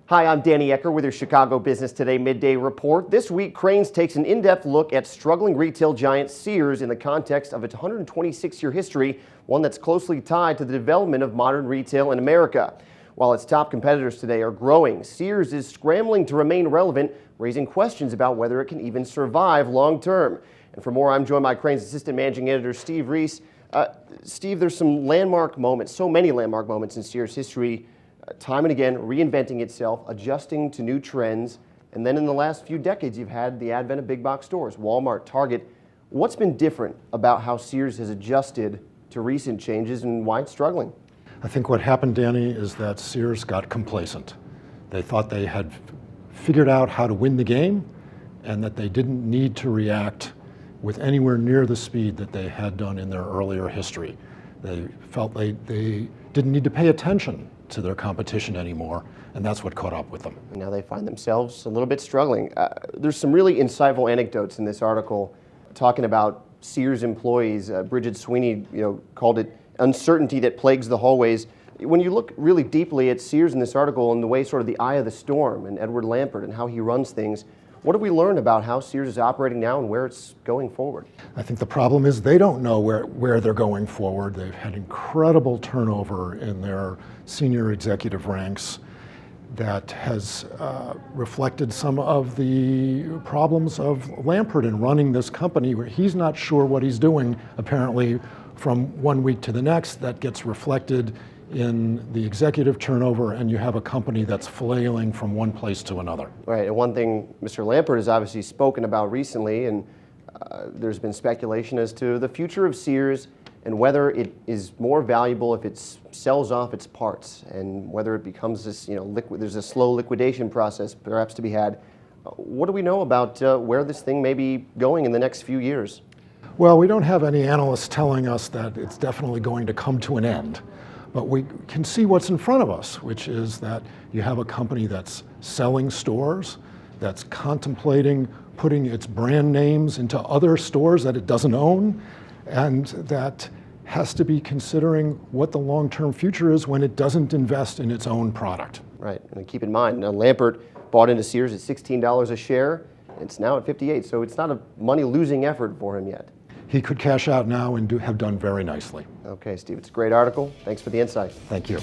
Hi, I'm Danny Ecker with your Chicago Business Today Midday Report. This week, Crain takes an in-depth look at struggling retail giant Sears in the context of its 126-year history, one that's closely tied to the development of modern retail in America. While its top competitors today are growing, Sears is scrambling to remain relevant, raising questions about whether it can even survive long term. And for more, I'm joined by Crain's Assistant Managing Editor, Steve Reese. Steve, there's some landmark moments, so many landmark moments in Sears history, time and again reinventing itself, adjusting to new trends. And then in the last few decades, you've had the advent of big box stores, Walmart, Target. What's been different about how Sears has adjusted to recent changes and why it's struggling? I think what happened, Danny, is that Sears got complacent. They thought they had figured out how to win the game and that they didn't need to react with anywhere near the speed that they had done in their earlier history. They felt they didn't need to pay attention to their competition anymore, and that's what caught up with them. And now they find themselves a little bit struggling. There's some really insightful anecdotes in this article talking about Sears employees. Bridget Sweeney, called it uncertainty that plagues the hallways. When you look really deeply at Sears in this article and the way sort of the eye of the storm and Edward Lampert and how he runs things, what have we learned about how Sears is operating now and where it's going forward? I think the problem is they don't know where they're going forward. They've had incredible turnover in their senior executive ranks that has reflected some of the problems of Lampert in running this company, where he's not sure what he's doing, apparently, from one week to the next. That gets reflected in the executive turnover, and you have a company that's flailing from one place to another. Right, and one thing Mr. Lampert has obviously spoken about recently, and there's been speculation as to the future of Sears and whether it is more valuable if it sells off its parts, and whether it becomes this, there's a slow liquidation process perhaps to be had. What do we know about where this thing may be going in the next few years? Well, we don't have any analysts telling us that it's definitely going to come to an end. But we can see what's in front of us, which is that you have a company that's selling stores, that's contemplating putting its brand names into other stores that it doesn't own, and that has to be considering what the long-term future is when it doesn't invest in its own product. Right, and keep in mind, Lampert bought into Sears at $16 a share. It's now at $58, so it's not a money-losing effort for him yet. He could cash out now and have done very nicely. Okay, Steve, it's a great article. Thanks for the insight. Thank you.